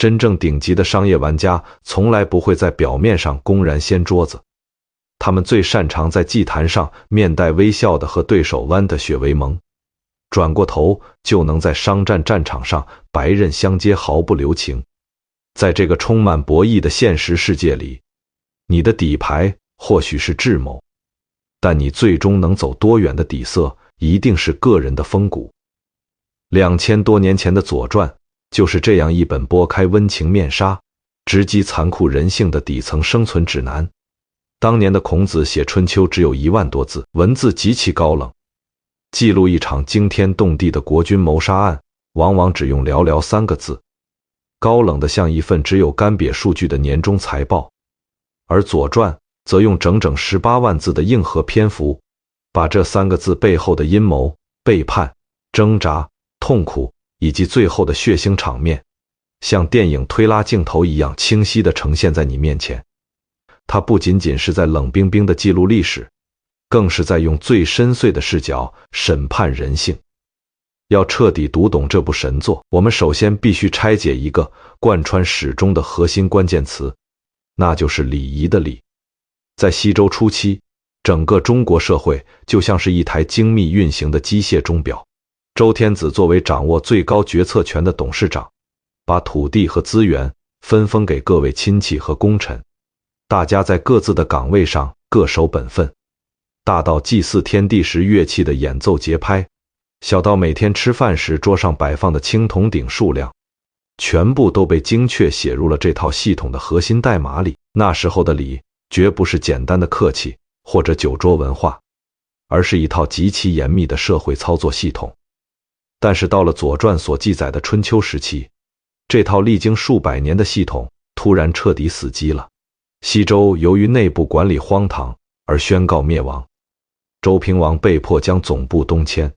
真正顶级的商业玩家从来不会在表面上公然掀桌子，他们最擅长在祭坛上面带微笑的和对手弯的血为盟，转过头就能在商战战场上白刃相接，毫不留情。在这个充满博弈的现实世界里，你的底牌或许是智谋，但你最终能走多远的底色，一定是个人的风骨。2000多年前的《左传》就是这样一本剥开温情面纱，直击残酷人性的底层生存指南。当年的孔子写《春秋》只有1万多字，文字极其高冷，记录一场惊天动地的国君谋杀案，往往只用寥寥3个字，高冷的像一份只有干瘪数据的年终财报。而《左传》则用整整18万字的硬核篇幅，把这3个字背后的阴谋、背叛、挣扎、痛苦以及最后的血腥场面，像电影推拉镜头一样清晰地呈现在你面前。它不仅仅是在冷冰冰地记录历史，更是在用最深邃的视角审判人性。要彻底读懂这部神作，我们首先必须拆解一个贯穿始终的核心关键词，那就是礼仪的礼。在西周初期，整个中国社会就像是一台精密运行的机械钟表。周天子作为掌握最高决策权的董事长，把土地和资源分封给各位亲戚和功臣，大家在各自的岗位上各守本分，大到祭祀天地时乐器的演奏节拍，小到每天吃饭时桌上摆放的青铜鼎数量，全部都被精确写入了这套系统的核心代码里。那时候的礼绝不是简单的客气或者酒桌文化，而是一套极其严密的社会操作系统。但是到了《左传》所记载的春秋时期，这套历经数百年的系统突然彻底死机了。西周由于内部管理荒唐而宣告灭亡，周平王被迫将总部东迁。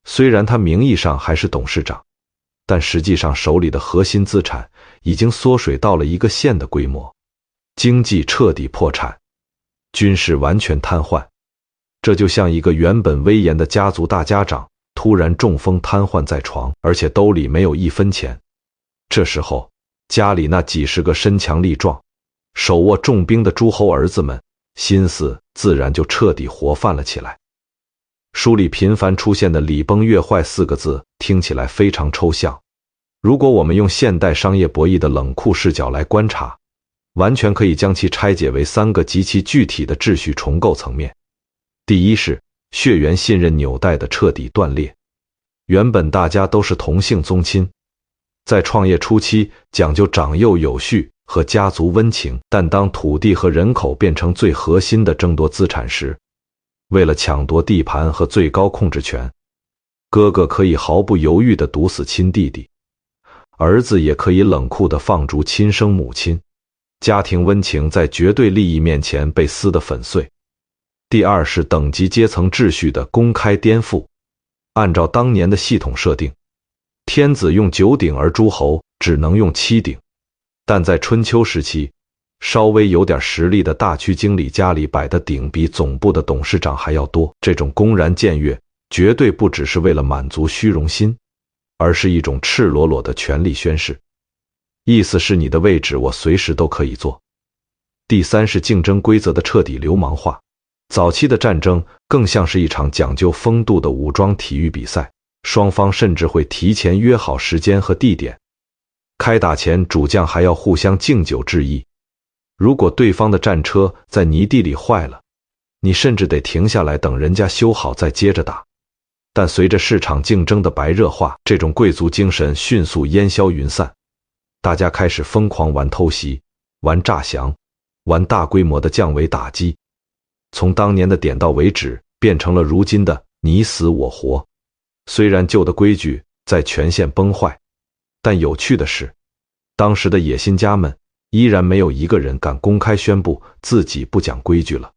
虽然他名义上还是董事长，但实际上手里的核心资产已经缩水到了一个县的规模，经济彻底破产，军事完全瘫痪。这就像一个原本威严的家族大家长突然中风瘫痪在床，而且兜里没有1分钱。这时候，家里那几十个身强力壮、手握重兵的诸侯儿子们，心思自然就彻底活泛了起来。书里频繁出现的礼崩乐坏4个字听起来非常抽象，如果我们用现代商业博弈的冷酷视角来观察，完全可以将其拆解为3个极其具体的秩序重构层面。第一是血缘信任纽带的彻底断裂。原本大家都是同姓宗亲，在创业初期讲究长幼有序和家族温情，但当土地和人口变成最核心的争夺资产时，为了抢夺地盘和最高控制权，哥哥可以毫不犹豫地毒死亲弟弟，儿子也可以冷酷地放逐亲生母亲，家庭温情在绝对利益面前被撕得粉碎。第二是等级阶层秩序的公开颠覆。按照当年的系统设定，天子用9鼎，而诸侯只能用7鼎。但在春秋时期，稍微有点实力的大区经理家里摆的鼎比总部的董事长还要多。这种公然僭越绝对不只是为了满足虚荣心，而是一种赤裸裸的权力宣示，意思是你的位置我随时都可以坐。第三是竞争规则的彻底流氓化。早期的战争更像是一场讲究风度的武装体育比赛，双方甚至会提前约好时间和地点，开打前主将还要互相敬酒致意。如果对方的战车在泥地里坏了，你甚至得停下来等人家修好再接着打。但随着市场竞争的白热化，这种贵族精神迅速烟消云散，大家开始疯狂玩偷袭，玩诈降，玩大规模的降维打击。从当年的点到为止，变成了如今的你死我活。虽然旧的规矩在全县崩坏，但有趣的是，当时的野心家们依然没有一个人敢公开宣布自己不讲规矩了。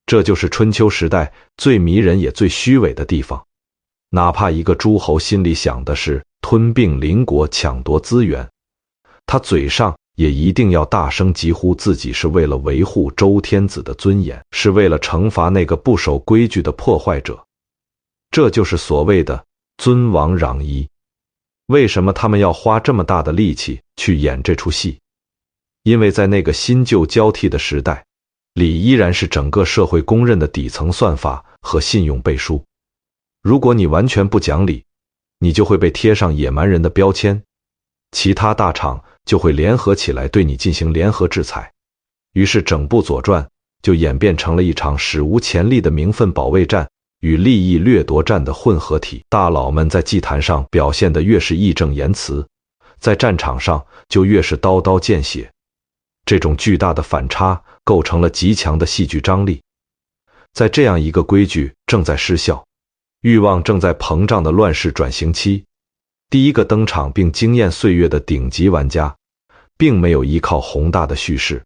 这就是春秋时代最迷人也最虚伪的地方。哪怕一个诸侯心里想的是吞并邻国、抢夺资源，他嘴上也一定要大声疾呼自己是为了维护周天子的尊严，是为了惩罚那个不守规矩的破坏者。这就是所谓的尊王攘夷。为什么他们要花这么大的力气去演这出戏？因为在那个新旧交替的时代，礼依然是整个社会公认的底层算法和信用背书。如果你完全不讲理，你就会被贴上野蛮人的标签，其他大厂就会联合起来对你进行联合制裁。于是整部《左传》就演变成了一场史无前例的名分保卫战与利益掠夺战的混合体。大佬们在祭坛上表现得越是义正言辞，在战场上就越是刀刀见血。这种巨大的反差构成了极强的戏剧张力。在这样一个规矩正在失效、欲望正在膨胀的乱世转型期，第一个登场并惊艳岁月的顶级玩家，并没有依靠宏大的叙事，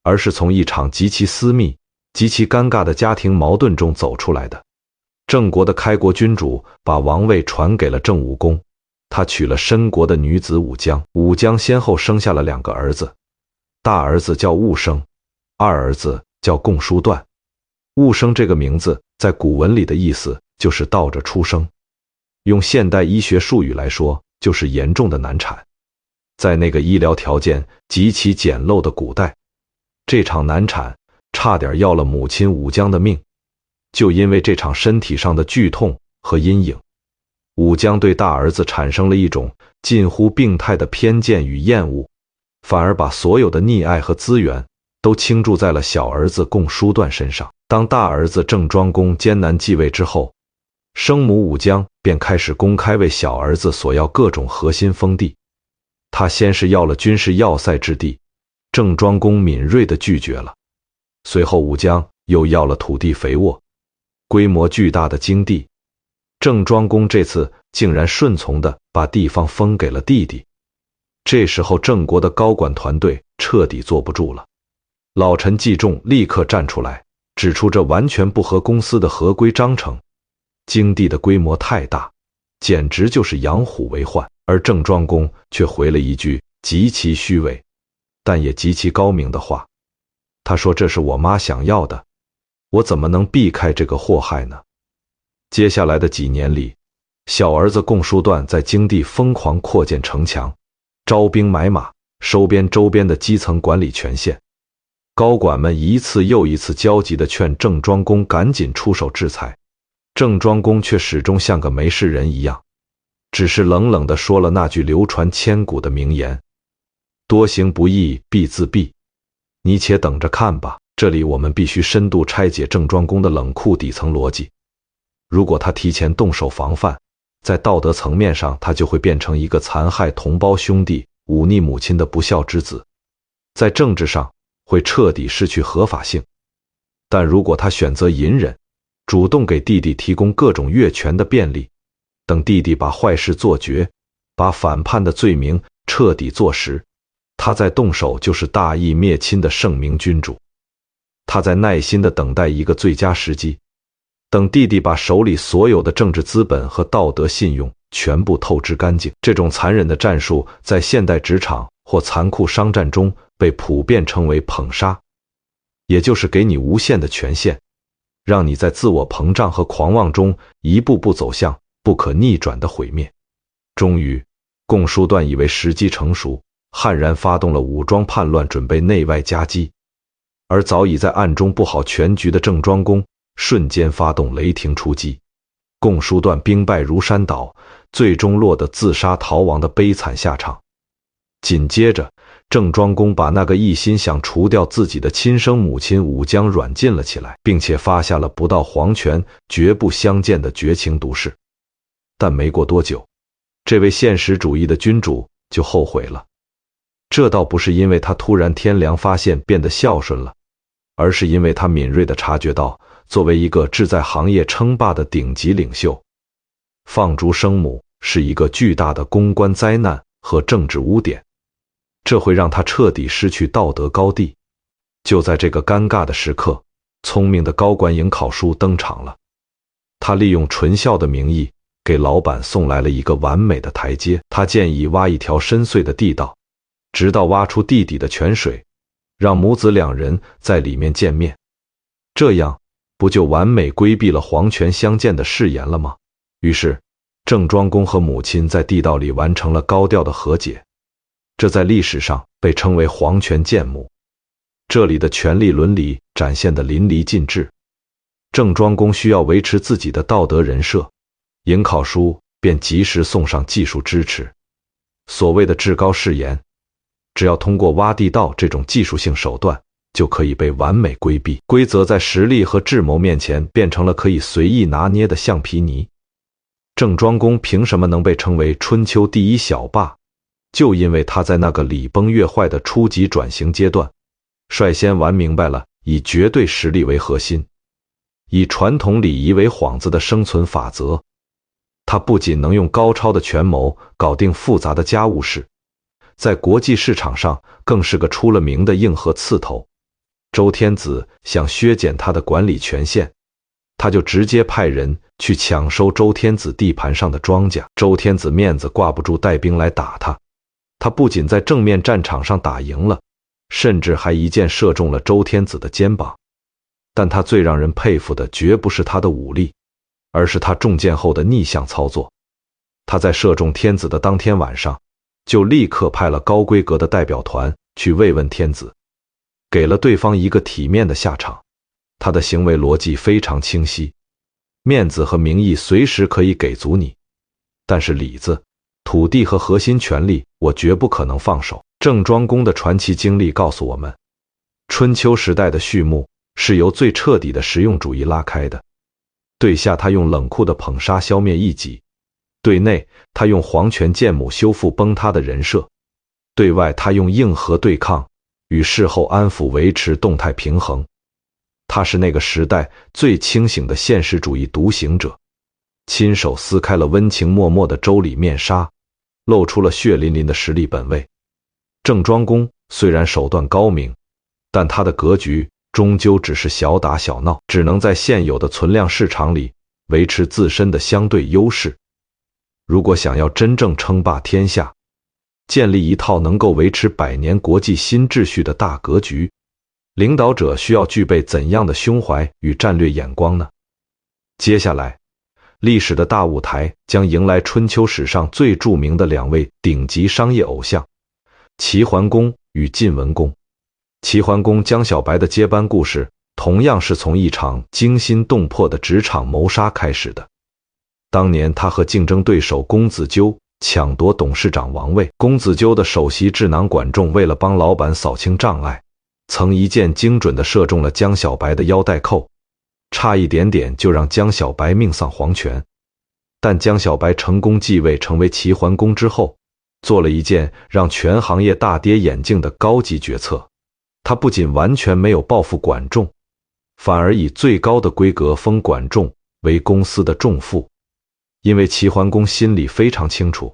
而是从一场极其私密、极其尴尬的家庭矛盾中走出来的。郑国的开国君主把王位传给了郑武公，他娶了申国的女子武姜。武姜先后生下了2个儿子，大儿子叫寤生，二儿子叫共叔段。寤生这个名字在古文里的意思就是倒着出生，用现代医学术语来说，就是严重的难产。在那个医疗条件极其简陋的古代，这场难产差点要了母亲武姜的命。就因为这场身体上的剧痛和阴影，武姜对大儿子产生了一种近乎病态的偏见与厌恶，反而把所有的溺爱和资源都倾注在了小儿子共叔段身上。当大儿子郑庄公艰难继位之后，生母武姜便开始公开为小儿子索要各种核心封地。他先是要了军事要塞之地，郑庄公敏锐地拒绝了。随后武姜又要了土地肥沃、规模巨大的京地，郑庄公这次竟然顺从地把地方封给了弟弟。这时候郑国的高管团队彻底坐不住了，老臣季仲立刻站出来，指出这完全不合公司的合规章程，京地的规模太大，简直就是养虎为患。而郑庄公却回了一句极其虚伪，但也极其高明的话。他说：“这是我妈想要的，我怎么能避开这个祸害呢？”接下来的几年里，小儿子共叔段在京地疯狂扩建城墙，招兵买马，收编周边的基层管理权限。高管们一次又一次焦急地劝郑庄公赶紧出手制裁，郑庄公却始终像个没事人一样，只是冷冷地说了那句流传千古的名言：“多行不义必自毙。”你且等着看吧。这里我们必须深度拆解郑庄公的冷酷底层逻辑。如果他提前动手防范，在道德层面上他就会变成一个残害同胞兄弟、忤逆母亲的不孝之子；在政治上会彻底失去合法性。但如果他选择隐忍，主动给弟弟提供各种越权的便利，等弟弟把坏事做绝，把反叛的罪名彻底坐实，他再动手就是大义灭亲的圣明君主。他在耐心地等待一个最佳时机，等弟弟把手里所有的政治资本和道德信用全部透支干净。这种残忍的战术在现代职场或残酷商战中被普遍称为捧杀，也就是给你无限的权限，让你在自我膨胀和狂妄中一步步走向不可逆转的毁灭。终于，共叔段以为时机成熟，悍然发动了武装叛乱，准备内外夹击。而早已在暗中布好全局的郑庄公瞬间发动雷霆出击，共叔段兵败如山倒，最终落得自杀逃亡的悲惨下场。紧接着，郑庄公把那个一心想除掉自己的亲生母亲武姜软禁了起来，并且发下了不到黄泉绝不相见的绝情毒誓。但没过多久，这位现实主义的君主就后悔了。这倒不是因为他突然天良发现变得孝顺了，而是因为他敏锐地察觉到，作为一个志在行业称霸的顶级领袖，放逐生母是一个巨大的公关灾难和政治污点，这会让他彻底失去道德高地。就在这个尴尬的时刻，聪明的高管颍考叔登场了。他利用纯孝的名义，给老板送来了一个完美的台阶。他建议挖一条深邃的地道，直到挖出地底的泉水，让母子两人在里面见面，这样不就完美规避了黄泉相见的誓言了吗？于是郑庄公和母亲在地道里完成了高调的和解，这在历史上被称为皇权建母。这里的权力伦理展现得淋漓尽致。郑庄公需要维持自己的道德人设，颍考叔便及时送上技术支持。所谓的至高誓言，只要通过挖地道这种技术性手段，就可以被完美规避。规则在实力和智谋面前变成了可以随意拿捏的橡皮泥。郑庄公凭什么能被称为春秋第一小霸？就因为他在那个礼崩乐坏的初级转型阶段，率先玩明白了以绝对实力为核心，以传统礼仪为幌子的生存法则。他不仅能用高超的权谋搞定复杂的家务事，在国际市场上更是个出了名的硬核刺头。周天子想削减他的管理权限，他就直接派人去抢收周天子地盘上的庄稼。周天子面子挂不住，带兵来打他。他不仅在正面战场上打赢了，甚至还一箭射中了周天子的肩膀。但他最让人佩服的绝不是他的武力，而是他中箭后的逆向操作。他在射中天子的当天晚上，就立刻派了高规格的代表团去慰问天子，给了对方一个体面的下场。他的行为逻辑非常清晰，面子和名义随时可以给足你，但是里子、土地和核心权力我绝不可能放手。郑庄公的传奇经历告诉我们，春秋时代的序幕是由最彻底的实用主义拉开的。对下他用冷酷的捧杀消灭异己，对内他用皇权建母修复崩塌的人设，对外他用硬核对抗与事后安抚维持动态平衡。他是那个时代最清醒的现实主义独行者，亲手撕开了温情脉脉的周礼面纱，露出了血淋淋的实力本位。郑庄公虽然手段高明，但他的格局终究只是小打小闹，只能在现有的存量市场里维持自身的相对优势。如果想要真正称霸天下，建立一套能够维持100年国际新秩序的大格局，领导者需要具备怎样的胸怀与战略眼光呢？接下来，历史的大舞台将迎来春秋史上最著名的2位顶级商业偶像——齐桓公与晋文公。齐桓公江小白的接班故事，同样是从一场惊心动魄的职场谋杀开始的。当年他和竞争对手公子纠抢夺董事长王位，公子纠的首席智囊管仲为了帮老板扫清障碍，曾一箭精准地射中了江小白的腰带扣，差一点点就让江小白命丧黄泉。但江小白成功继位成为齐桓公之后，做了一件让全行业大跌眼镜的高级决策。他不仅完全没有报复管仲，反而以最高的规格封管仲为公司的重负。因为齐桓公心里非常清楚，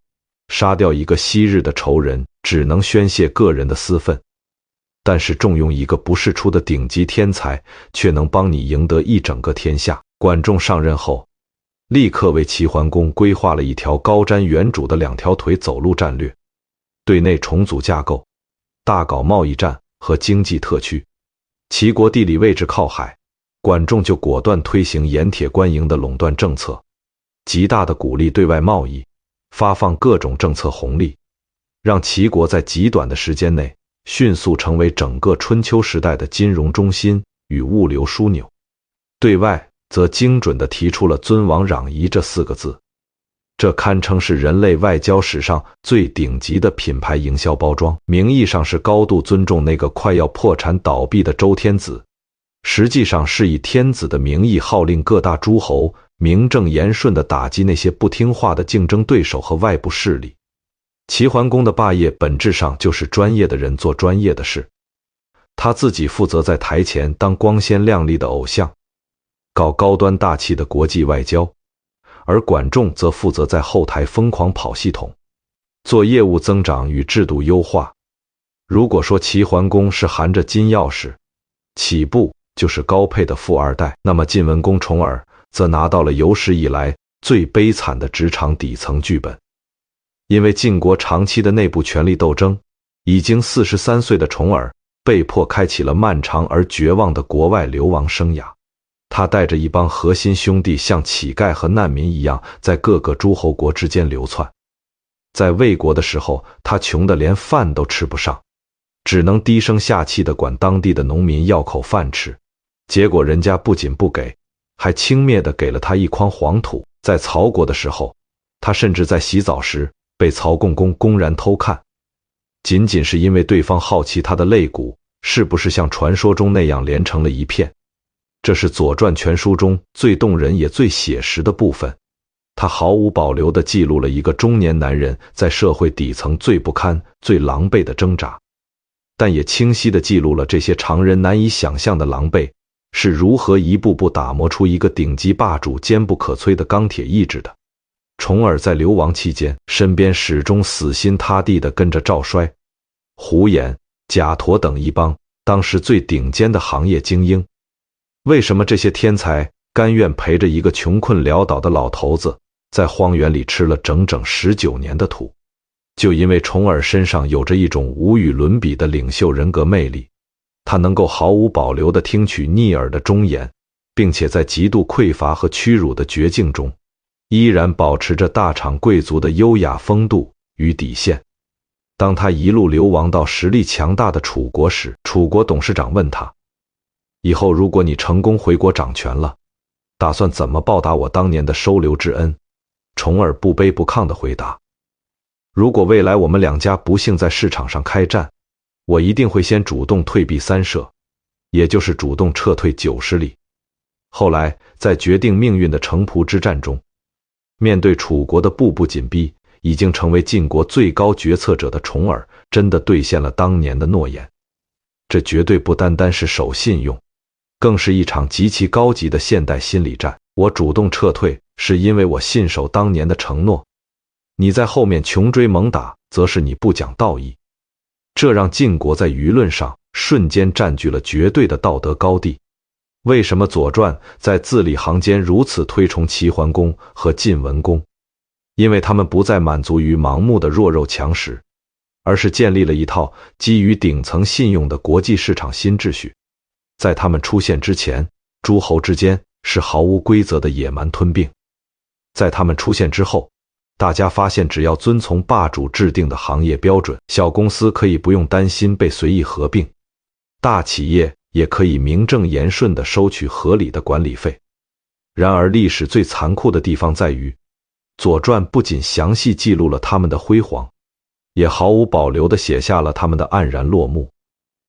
杀掉一个昔日的仇人只能宣泄个人的私愤，但是重用一个不世出的顶级天才，却能帮你赢得一整个天下。管仲上任后，立刻为齐桓公规划了一条高瞻远瞩的2条腿走路战略，对内重组架构，大搞贸易战和经济特区。齐国地理位置靠海，管仲就果断推行盐铁官营的垄断政策，极大的鼓励对外贸易，发放各种政策红利，让齐国在极短的时间内迅速成为整个春秋时代的金融中心与物流枢纽。对外则精准地提出了尊王攘夷这4个字，这堪称是人类外交史上最顶级的品牌营销包装。名义上是高度尊重那个快要破产倒闭的周天子，实际上是以天子的名义号令各大诸侯名正言顺地打击那些不听话的竞争对手和外部势力。齐桓公的霸业本质上就是专业的人做专业的事，他自己负责在台前当光鲜亮丽的偶像，搞高端大气的国际外交，而管仲则负责在后台疯狂跑系统，做业务增长与制度优化。如果说齐桓公是含着金钥匙，起步就是高配的富二代，那么晋文公重耳则拿到了有史以来最悲惨的职场底层剧本。因为晋国长期的内部权力斗争，已经43岁的重耳被迫开启了漫长而绝望的国外流亡生涯。他带着一帮核心兄弟，像乞丐和难民一样，在各个诸侯国之间流窜。在魏国的时候，他穷得连饭都吃不上，只能低声下气地管当地的农民要口饭吃。结果人家不仅不给，还轻蔑地给了他一筐黄土。在曹国的时候，他甚至在洗澡时被曹共公公然偷看，仅仅是因为对方好奇他的肋骨是不是像传说中那样连成了一片。这是《左传》全书中最动人也最写实的部分，他毫无保留地记录了一个中年男人在社会底层最不堪、最狼狈的挣扎，但也清晰地记录了这些常人难以想象的狼狈是如何一步步打磨出一个顶级霸主坚不可摧的钢铁意志的。重耳在流亡期间，身边始终死心塌地地跟着赵衰、胡延、贾陀等一帮当时最顶尖的行业精英。为什么这些天才甘愿陪着一个穷困潦倒的老头子在荒原里吃了整整19年的土？就因为重耳身上有着一种无与伦比的领袖人格魅力，他能够毫无保留地听取逆耳的忠言，并且在极度匮乏和屈辱的绝境中，依然保持着大厂贵族的优雅风度与底线。当他一路流亡到实力强大的楚国时，楚国董事长问他，以后如果你成功回国掌权了，打算怎么报答我当年的收留之恩？重耳不卑不亢地回答，如果未来我们两家不幸在市场上开战，我一定会先主动退避三舍，也就是主动撤退90里。后来在决定命运的城濮之战中，面对楚国的步步紧逼，已经成为晋国最高决策者的重耳真的兑现了当年的诺言。这绝对不单单是守信用，更是一场极其高级的现代心理战。我主动撤退是因为我信守当年的承诺，你在后面穷追猛打则是你不讲道义。这让晋国在舆论上瞬间占据了绝对的道德高地。为什么《左传》在字里行间如此推崇齐桓公和晋文公？因为他们不再满足于盲目的弱肉强食，而是建立了一套基于顶层信用的国际市场新秩序。在他们出现之前，诸侯之间是毫无规则的野蛮吞并；在他们出现之后，大家发现只要遵从霸主制定的行业标准，小公司可以不用担心被随意合并，大企业也可以名正言顺地收取合理的管理费。然而历史最残酷的地方在于，《左传》不仅详细记录了他们的辉煌，也毫无保留地写下了他们的黯然落幕。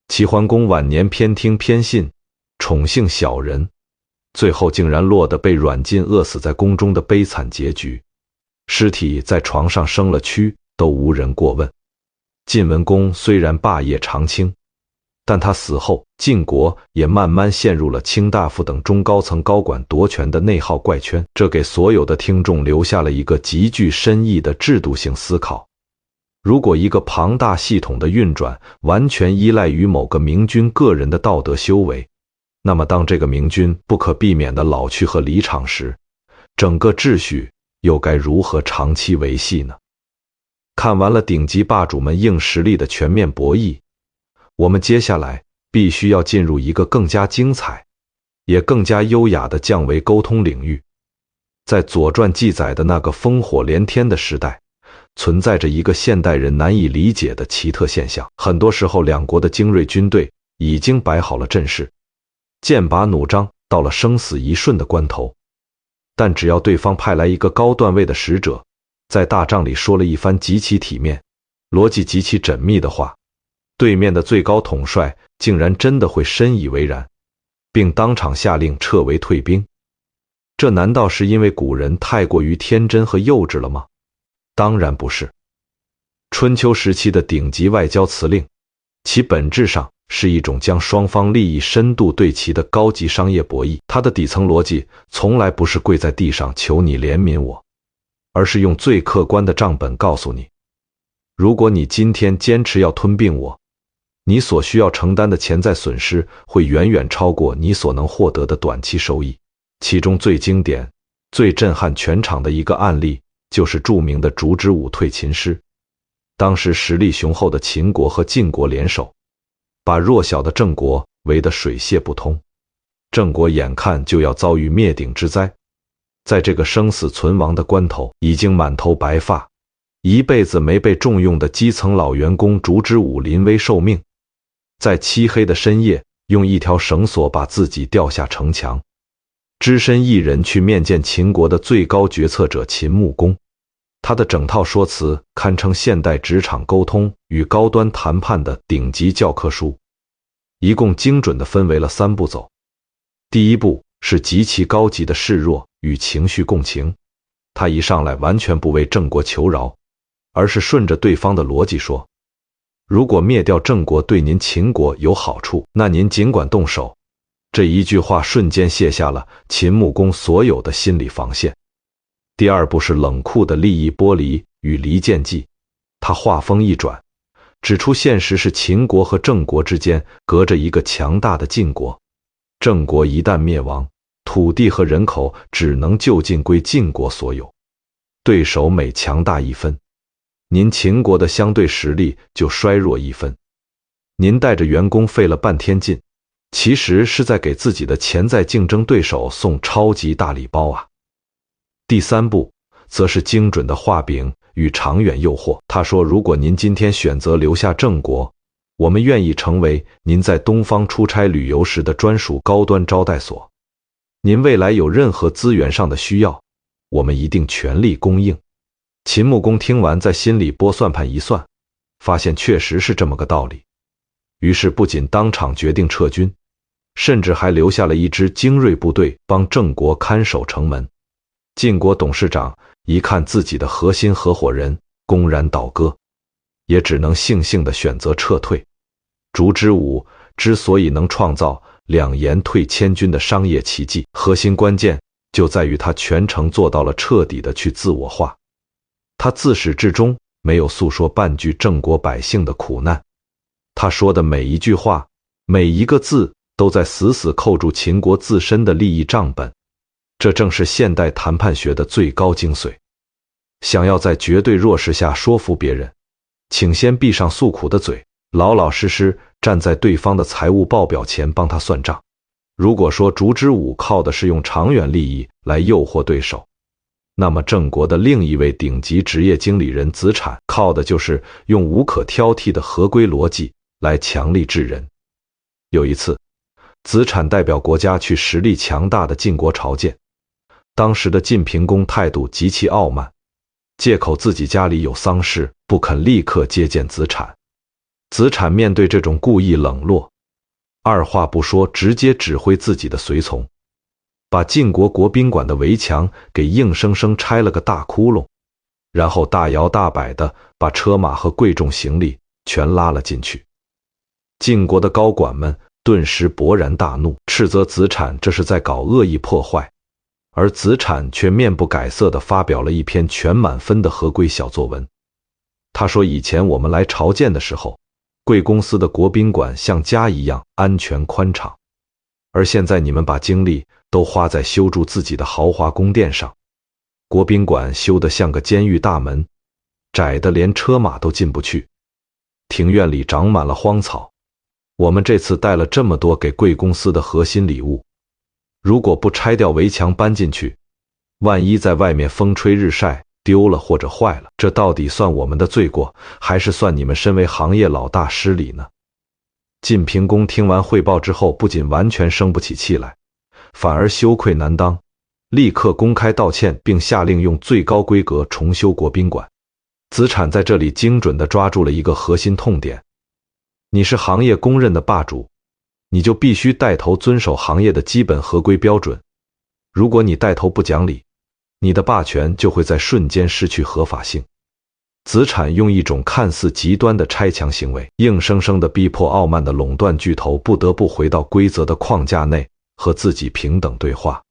齐桓公晚年偏听偏信，宠幸小人，最后竟然落得被软禁饿死在宫中的悲惨结局，尸体在床上生了蛆都无人过问。晋文公虽然霸业长青，但他死后，晋国也慢慢陷入了卿大夫等中高层高管夺权的内耗怪圈。这给所有的听众留下了一个极具深意的制度性思考：如果一个庞大系统的运转完全依赖于某个明君个人的道德修为，那么当这个明君不可避免地老去和离场时，整个秩序又该如何长期维系呢？看完了顶级霸主们硬实力的全面博弈，我们接下来必须要进入一个更加精彩也更加优雅的降维沟通领域。在《左传》记载的那个烽火连天的时代，存在着一个现代人难以理解的奇特现象。很多时候，两国的精锐军队已经摆好了阵势，剑拔弩张，到了生死一瞬的关头，但只要对方派来一个高段位的使者，在大帐里说了一番极其体面、逻辑极其缜密的话，对面的最高统帅竟然真的会深以为然，并当场下令撤围退兵。这难道是因为古人太过于天真和幼稚了吗？当然不是。春秋时期的顶级外交辞令，其本质上是一种将双方利益深度对齐的高级商业博弈。它的底层逻辑从来不是跪在地上求你怜悯我，而是用最客观的账本告诉你，如果你今天坚持要吞并我，你所需要承担的潜在损失会远远超过你所能获得的短期收益。其中最经典、最震撼全场的一个案例，就是著名的烛之武退秦师。当时实力雄厚的秦国和晋国联手，把弱小的郑国围得水泄不通。郑国眼看就要遭遇灭顶之灾，在这个生死存亡的关头，已经满头白发，一辈子没被重用的基层老员工烛之武临危受命，在漆黑的深夜用一条绳索把自己吊下城墙，只身一人去面见秦国的最高决策者秦穆公。他的整套说辞堪称现代职场沟通与高端谈判的顶级教科书，一共精准地分为了3步走。第一步是极其高级的示弱与情绪共情，他一上来完全不为郑国求饶，而是顺着对方的逻辑说，如果灭掉郑国对您秦国有好处，那您尽管动手。这一句话瞬间卸下了秦穆公所有的心理防线。第二步是冷酷的利益剥离与离间计，他话锋一转，指出现实是秦国和郑国之间隔着一个强大的晋国，郑国一旦灭亡，土地和人口只能就近归晋国所有，对手每强大一分，您秦国的相对实力就衰弱一分。您带着员工费了半天劲，其实是在给自己的潜在竞争对手送超级大礼包啊。第3步则是精准的画饼与长远诱惑。他说，如果您今天选择留下郑国，我们愿意成为您在东方出差旅游时的专属高端招待所，您未来有任何资源上的需要，我们一定全力供应。秦穆公听完，在心里拨算盘一算，发现确实是这么个道理，于是不仅当场决定撤军，甚至还留下了一支精锐部队帮郑国看守城门。晋国董事长一看自己的核心合伙人公然倒戈，也只能悻悻地选择撤退。烛之武之所以能创造2言退千军的商业奇迹，核心关键就在于他全程做到了彻底的去自我化。他自始至终没有诉说半句郑国百姓的苦难，他说的每一句话，每一个字都在死死扣住秦国自身的利益账本。这正是现代谈判学的最高精髓。想要在绝对弱势下说服别人，请先闭上诉苦的嘴，老老实实站在对方的财务报表前帮他算账。如果说烛之武靠的是用长远利益来诱惑对手，那么郑国的另一位顶级职业经理人子产靠的就是用无可挑剔的合规逻辑来强力制人。有一次，子产代表国家去实力强大的晋国朝见，当时的晋平公态度极其傲慢，借口自己家里有丧事，不肯立刻接见子产。子产面对这种故意冷落，二话不说，直接指挥自己的随从，把晋国国宾馆的围墙给硬生生拆了个大窟窿，然后大摇大摆地把车马和贵重行李全拉了进去。晋国的高管们顿时勃然大怒，斥责子产这是在搞恶意破坏，而子产却面不改色地发表了一篇全满分的合规小作文。他说，以前我们来朝见的时候，贵公司的国宾馆像家一样安全宽敞，而现在你们把精力都花在修筑自己的豪华宫殿上，国宾馆修得像个监狱大门，窄的连车马都进不去，庭院里长满了荒草。我们这次带了这么多给贵公司的核心礼物，如果不拆掉围墙搬进去，万一在外面风吹日晒丢了或者坏了，这到底算我们的罪过，还是算你们身为行业老大失礼呢？晋平公听完汇报之后，不仅完全生不起气来，反而羞愧难当，立刻公开道歉，并下令用最高规格重修国宾馆。子产在这里精准地抓住了一个核心痛点，你是行业公认的霸主，你就必须带头遵守行业的基本合规标准。如果你带头不讲理，你的霸权就会在瞬间失去合法性。子产用一种看似极端的拆墙行为，硬生生地逼迫傲慢的垄断巨头不得不回到规则的框架内，和自己平等对话。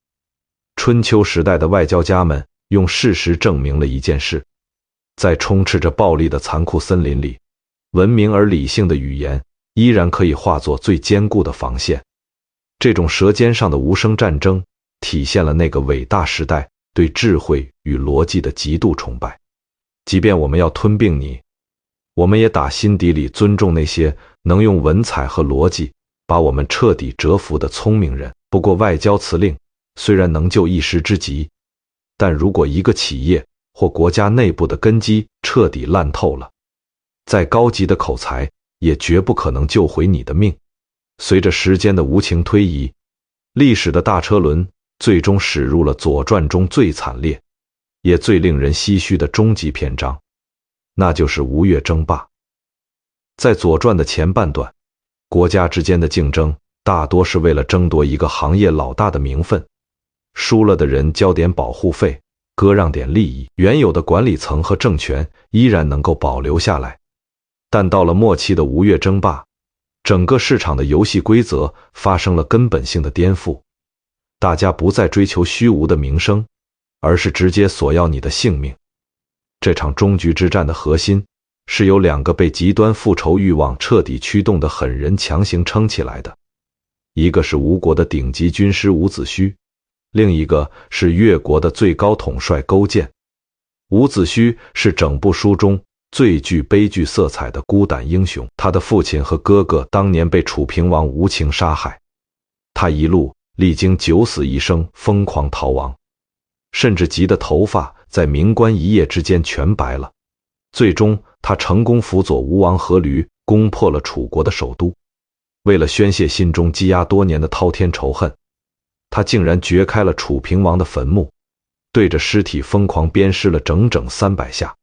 春秋时代的外交家们用事实证明了一件事，在充斥着暴力的残酷森林里，文明而理性的语言依然可以化作最坚固的防线。这种舌尖上的无声战争，体现了那个伟大时代对智慧与逻辑的极度崇拜。即便我们要吞并你，我们也打心底里尊重那些能用文采和逻辑把我们彻底折服的聪明人。不过外交辞令虽然能救一时之急，但如果一个企业或国家内部的根基彻底烂透了，再高级的口才也绝不可能救回你的命。随着时间的无情推移，历史的大车轮最终驶入了《左传》中最惨烈也最令人唏嘘的终极篇章，那就是吴越争霸。在《左传》的前半段，国家之间的竞争大多是为了争夺一个行业老大的名分，输了的人交点保护费，割让点利益，原有的管理层和政权依然能够保留下来。但到了末期的吴越争霸，整个市场的游戏规则发生了根本性的颠覆，大家不再追求虚无的名声，而是直接索要你的性命。这场终局之战的核心是由两个被极端复仇欲望彻底驱动的狠人强行撑起来的，一个是吴国的顶级军师伍子胥，另一个是越国的最高统帅勾践。伍子胥是整部书中最具悲剧色彩的孤胆英雄，他的父亲和哥哥当年被楚平王无情杀害，他一路历经九死一生，疯狂逃亡，甚至急得头发在冥关一夜之间全白了。最终他成功辅佐吴王阖闾攻破了楚国的首都。为了宣泄心中积压多年的滔天仇恨，他竟然掘开了楚平王的坟墓，对着尸体疯狂鞭尸了整整300下。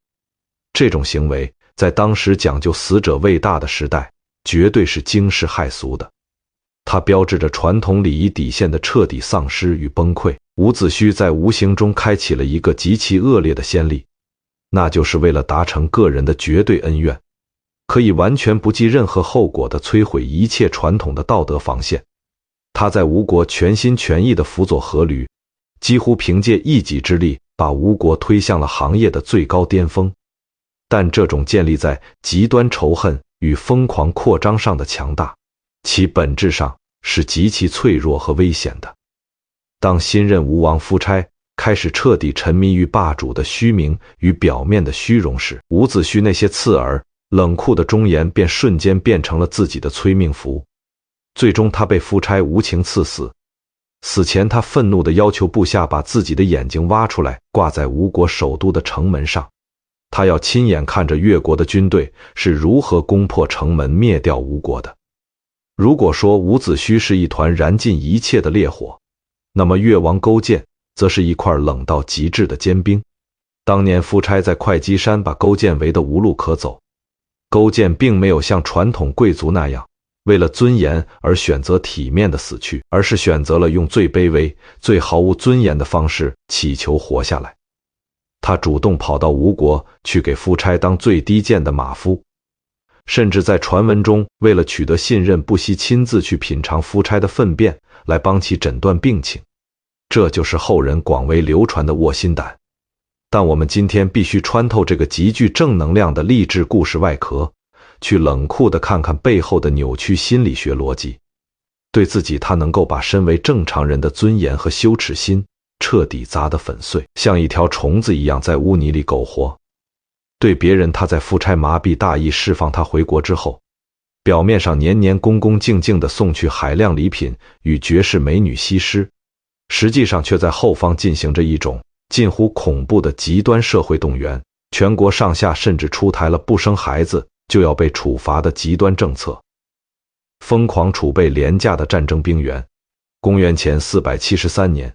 这种行为在当时讲究死者为大的时代，绝对是惊世骇俗的。它标志着传统礼仪底线的彻底丧失与崩溃。伍子胥在无形中开启了一个极其恶劣的先例，那就是为了达成个人的绝对恩怨，可以完全不计任何后果地摧毁一切传统的道德防线。他在吴国全心全意地辅佐阖闾，几乎凭借一己之力把吴国推向了行业的最高巅峰。但这种建立在极端仇恨与疯狂扩张上的强大，其本质上是极其脆弱和危险的。当新任吴王夫差开始彻底沉迷于霸主的虚名与表面的虚荣时，伍子胥那些刺耳冷酷的忠言便瞬间变成了自己的催命符。最终他被夫差无情刺死，死前他愤怒地要求部下把自己的眼睛挖出来挂在吴国首都的城门上，他要亲眼看着越国的军队是如何攻破城门灭掉吴国的。如果说伍子胥是一团燃尽一切的烈火，那么越王勾践则是一块冷到极致的坚冰。当年夫差在会稽山把勾践围得无路可走，勾践并没有像传统贵族那样为了尊严而选择体面的死去，而是选择了用最卑微、最毫无尊严的方式祈求活下来。他主动跑到吴国去给夫差当最低贱的马夫，甚至在传闻中为了取得信任不惜亲自去品尝夫差的粪便来帮其诊断病情。这就是后人广为流传的卧薪胆。但我们今天必须穿透这个极具正能量的励志故事外壳，去冷酷地看看背后的扭曲心理学逻辑。对自己，他能够把身为正常人的尊严和羞耻心彻底砸得粉碎，像一条虫子一样在污泥里苟活。对别人，他在夫差麻痹大意释放他回国之后，表面上年年恭恭敬敬地送去海量礼品与绝世美女西施，实际上却在后方进行着一种近乎恐怖的极端社会动员，全国上下甚至出台了不生孩子就要被处罚的极端政策，疯狂储备廉价的战争兵员。公元前473年，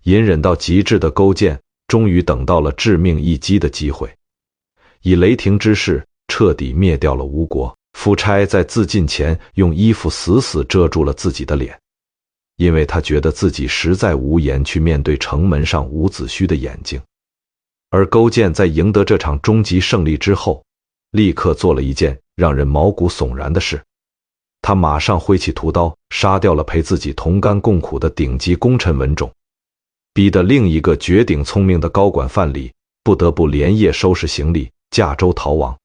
隐忍到极致的勾践终于等到了致命一击的机会，以雷霆之势彻底灭掉了吴国。夫差在自尽前用衣服死死遮住了自己的脸，因为他觉得自己实在无颜去面对城门上伍子胥的眼睛。而勾践在赢得这场终极胜利之后，立刻做了一件让人毛骨悚然的事，他马上挥起屠刀杀掉了陪自己同甘共苦的顶级功臣文种，逼得另一个绝顶聪明的高管范蠡不得不连夜收拾行李驾舟逃亡。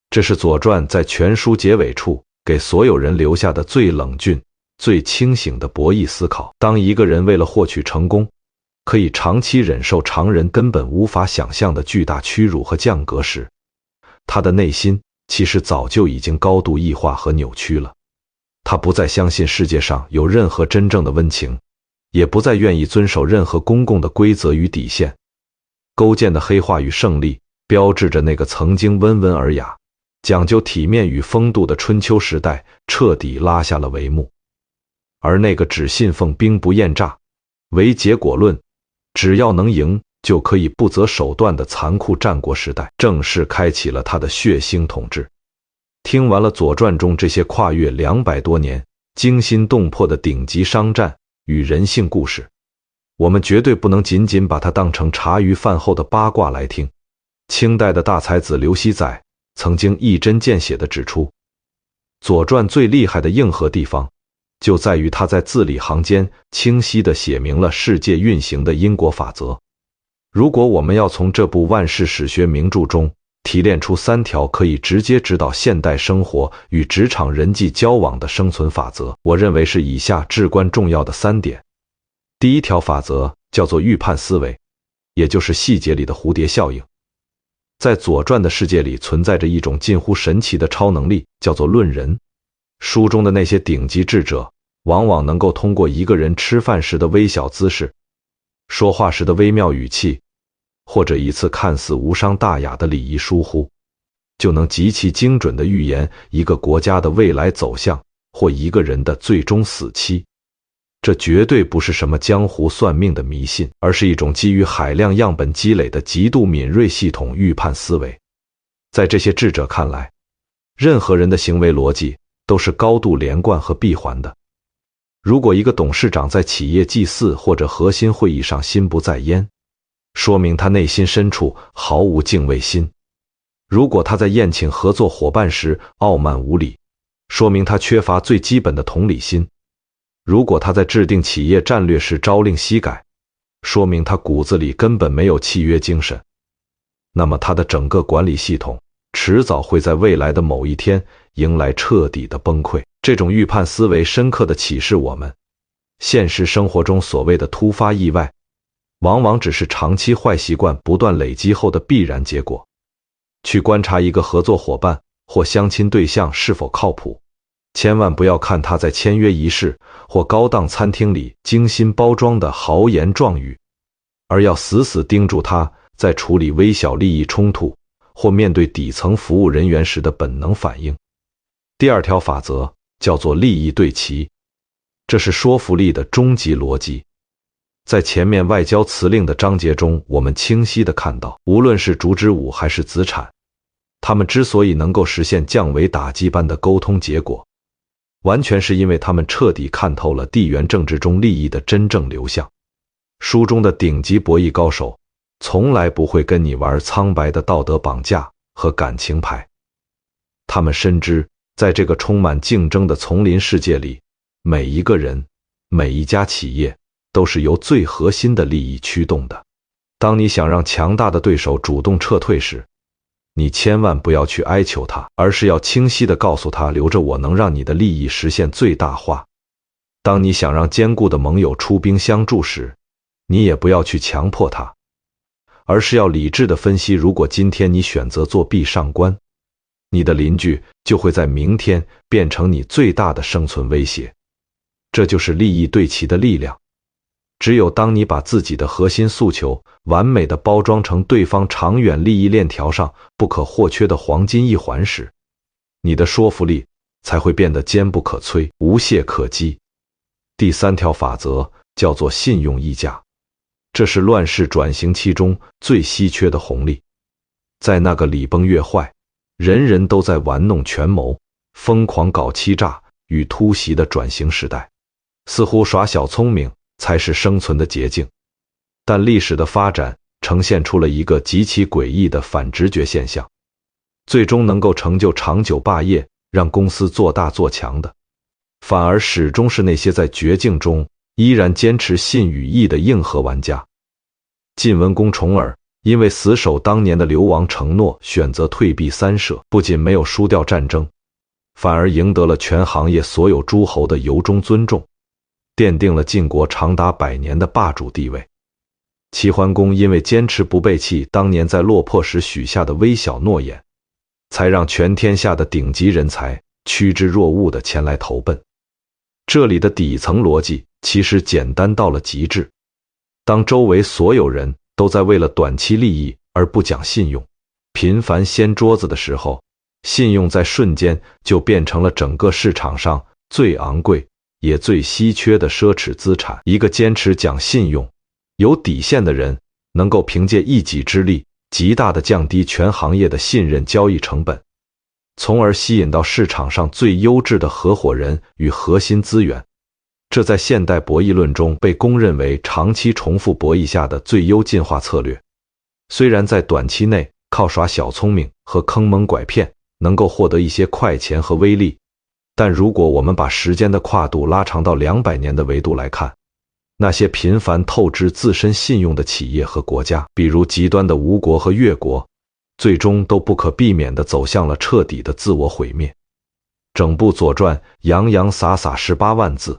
这是《左传》在全书结尾处给所有人留下的最冷峻、最清醒的博弈思考。当一个人为了获取成功，可以长期忍受常人根本无法想象的巨大屈辱和降格时，他的内心其实早就已经高度异化和扭曲了。他不再相信世界上有任何真正的温情，也不再愿意遵守任何公共的规则与底线。勾践的黑化与胜利，标志着那个曾经温文尔雅、讲究体面与风度的春秋时代彻底拉下了帷幕，而那个只信奉兵不厌诈、唯结果论，只要能赢就可以不择手段的残酷战国时代，正式开启了他的血腥统治。听完了《左传》中这些跨越200多年、惊心动魄的顶级商战与人性故事，我们绝对不能仅仅把它当成茶余饭后的八卦来听。清代的大才子刘熙载曾经一针见血地指出，《左传》最厉害的硬核地方，就在于它在字里行间清晰地写明了世界运行的因果法则。如果我们要从这部万世史学名著中提炼出3条可以直接指导现代生活与职场人际交往的生存法则，我认为是以下至关重要的3点。第一条法则叫做预判思维，也就是细节里的蝴蝶效应。在《左传》的世界里存在着一种近乎神奇的超能力，叫做论人。书中的那些顶级智者，往往能够通过一个人吃饭时的微小姿势、说话时的微妙语气，或者一次看似无伤大雅的礼仪疏忽，就能极其精准地预言一个国家的未来走向或一个人的最终死期。这绝对不是什么江湖算命的迷信，而是一种基于海量样本积累的极度敏锐系统预判思维。在这些智者看来，任何人的行为逻辑都是高度连贯和闭环的。如果一个董事长在企业祭祀或者核心会议上心不在焉，说明他内心深处毫无敬畏心；如果他在宴请合作伙伴时傲慢无礼，说明他缺乏最基本的同理心；如果他在制定企业战略时朝令夕改，说明他骨子里根本没有契约精神。那么他的整个管理系统迟早会在未来的某一天迎来彻底的崩溃。这种预判思维深刻地启示我们，现实生活中所谓的突发意外，往往只是长期坏习惯不断累积后的必然结果。去观察一个合作伙伴或相亲对象是否靠谱，千万不要看他在签约仪式或高档餐厅里精心包装的豪言壮语，而要死死盯住他在处理微小利益冲突或面对底层服务人员时的本能反应。第二条法则叫做利益对齐，这是说服力的终极逻辑。在前面外交辞令的章节中，我们清晰地看到，无论是烛之武还是子产，他们之所以能够实现降维打击般的沟通结果，完全是因为他们彻底看透了地缘政治中利益的真正流向。书中的顶级博弈高手从来不会跟你玩苍白的道德绑架和感情牌，他们深知在这个充满竞争的丛林世界里，每一个人、每一家企业都是由最核心的利益驱动的。当你想让强大的对手主动撤退时，你千万不要去哀求他，而是要清晰地告诉他，留着我能让你的利益实现最大化。当你想让坚固的盟友出兵相助时，你也不要去强迫他，而是要理智地分析，如果今天你选择作壁上观，你的邻居就会在明天变成你最大的生存威胁。这就是利益对齐的力量。只有当你把自己的核心诉求完美地包装成对方长远利益链条上不可或缺的黄金一环时，你的说服力才会变得坚不可摧、无懈可击。第三条法则叫做信用溢价，这是乱世转型期中最稀缺的红利。在那个礼崩乐坏、人人都在玩弄权谋、疯狂搞欺诈与突袭的转型时代，似乎耍小聪明才是生存的捷径。但历史的发展呈现出了一个极其诡异的反直觉现象，最终能够成就长久霸业、让公司做大做强的，反而始终是那些在绝境中依然坚持信与义的硬核玩家。晋文公重耳因为死守当年的流亡承诺，选择退避三舍，不仅没有输掉战争，反而赢得了全行业所有诸侯的由衷尊重，奠定了晋国长达100年的霸主地位。齐桓公因为坚持不背弃当年在落魄时许下的微小诺言，才让全天下的顶级人才趋之若鹜地前来投奔。这里的底层逻辑其实简单到了极致。当周围所有人都在为了短期利益而不讲信用，频繁掀桌子的时候，信用在瞬间就变成了整个市场上最昂贵也最稀缺的奢侈资产。一个坚持讲信用、有底线的人，能够凭借一己之力极大地降低全行业的信任交易成本，从而吸引到市场上最优质的合伙人与核心资源。这在现代博弈论中被公认为长期重复博弈下的最优进化策略。虽然在短期内靠耍小聪明和坑蒙拐骗能够获得一些快钱和微利，但如果我们把时间的跨度拉长到200年的维度来看，那些频繁透支自身信用的企业和国家，比如极端的吴国和越国，最终都不可避免地走向了彻底的自我毁灭。整部《左传》洋洋洒洒18万字，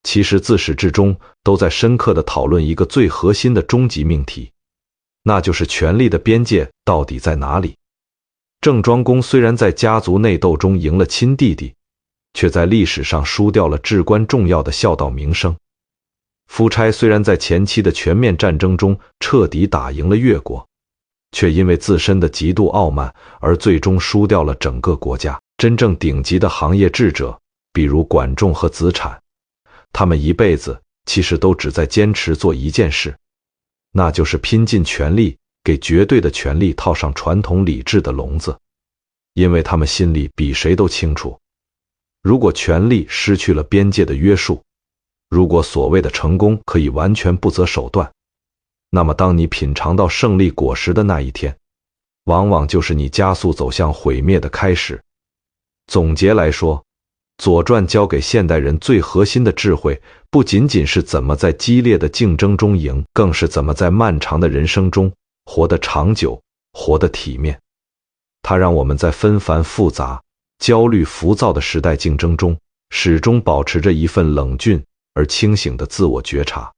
其实自始至终都在深刻地讨论一个最核心的终极命题，那就是权力的边界到底在哪里。郑庄公虽然在家族内斗中赢了亲弟弟，却在历史上输掉了至关重要的孝道名声。夫差虽然在前期的全面战争中彻底打赢了越国，却因为自身的极度傲慢而最终输掉了整个国家。真正顶级的行业智者，比如管仲和子产，他们一辈子其实都只在坚持做一件事，那就是拼尽全力给绝对的权力套上传统理智的笼子。因为他们心里比谁都清楚，如果权力失去了边界的约束，如果所谓的成功可以完全不择手段，那么当你品尝到胜利果实的那一天，往往就是你加速走向毁灭的开始。总结来说，《左传》教给现代人最核心的智慧，不仅仅是怎么在激烈的竞争中赢，更是怎么在漫长的人生中活得长久，活得体面。它让我们在纷繁复杂、焦虑浮躁的时代竞争中，始终保持着一份冷峻而清醒的自我觉察。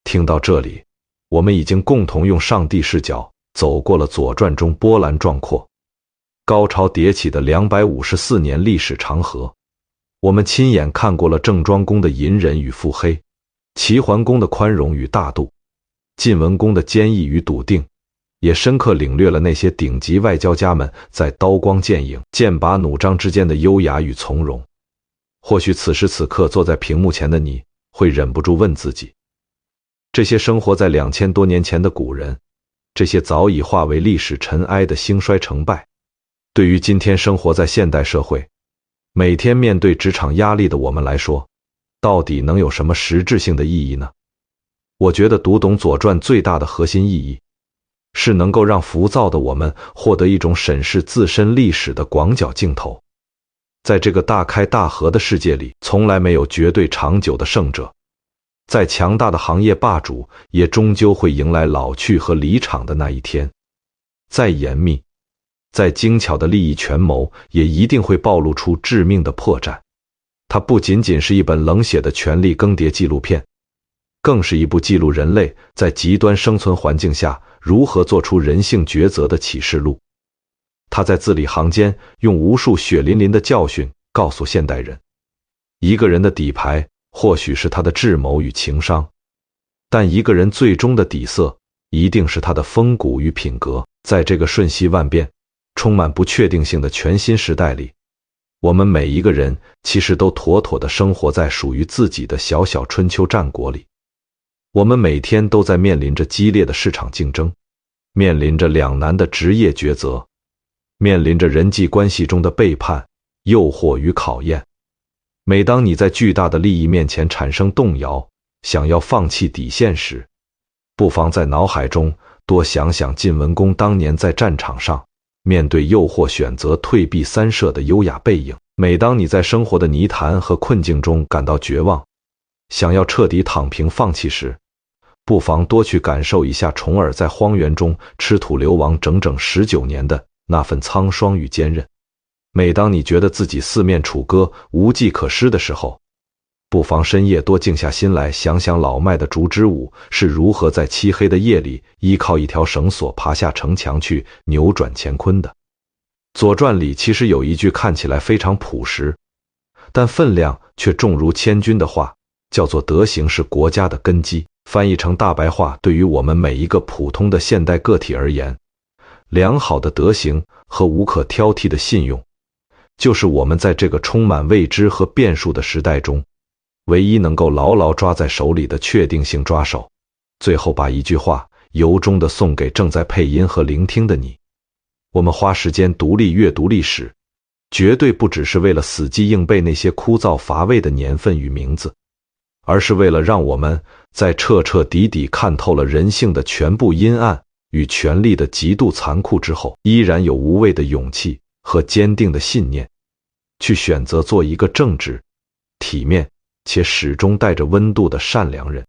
听到这里，我们已经共同用上帝视角走过了《左传》中波澜壮阔、高潮迭起的254年历史长河。我们亲眼看过了郑庄公的隐忍与腹黑，齐桓公的宽容与大度，晋文公的坚毅与笃定，也深刻领略了那些顶级外交家们在刀光剑影、剑拔弩张之间的优雅与从容。或许此时此刻坐在屏幕前的你，会忍不住问自己，这些生活在2000多年前的古人，这些早已化为历史尘埃的兴衰成败，对于今天生活在现代社会，每天面对职场压力的我们来说，到底能有什么实质性的意义呢？我觉得读懂《左传》最大的核心意义，是能够让浮躁的我们获得一种审视自身历史的广角镜头。在这个大开大合的世界里，从来没有绝对长久的胜者。再强大的行业霸主，也终究会迎来老去和离场的那一天。再严密、再精巧的利益权谋，也一定会暴露出致命的破绽。它不仅仅是一本冷血的权力更迭纪录片，更是一部记录人类在极端生存环境下如何做出人性抉择的启示录。他在字里行间用无数血淋淋的教训告诉现代人，一个人的底牌或许是他的智谋与情商，但一个人最终的底色一定是他的风骨与品格。在这个瞬息万变、充满不确定性的全新时代里，我们每一个人其实都妥妥地生活在属于自己的小小春秋战国里。我们每天都在面临着激烈的市场竞争，面临着两难的职业抉择，面临着人际关系中的背叛、诱惑与考验。每当你在巨大的利益面前产生动摇，想要放弃底线时，不妨在脑海中多想想晋文公当年在战场上面对诱惑选择退避三舍的优雅背影。每当你在生活的泥潭和困境中感到绝望，想要彻底躺平放弃时，不妨多去感受一下重耳在荒原中吃土流亡整整19年的那份沧桑与坚韧。每当你觉得自己四面楚歌、无计可施的时候，不妨深夜多静下心来想想老迈的烛之武是如何在漆黑的夜里依靠一条绳索爬下城墙去扭转乾坤的。左传里其实有一句看起来非常朴实，但分量却重如千钧的话，叫做德行是国家的根基。翻译成大白话，对于我们每一个普通的现代个体而言，良好的德行和无可挑剔的信用，就是我们在这个充满未知和变数的时代中，唯一能够牢牢抓在手里的确定性抓手。最后把一句话由衷地送给正在配音和聆听的你：我们花时间独立阅读历史，绝对不只是为了死记硬背那些枯燥乏味的年份与名字，而是为了让我们在彻彻底底看透了人性的全部阴暗与权力的极度残酷之后，依然有无畏的勇气和坚定的信念，去选择做一个正直、体面且始终带着温度的善良人。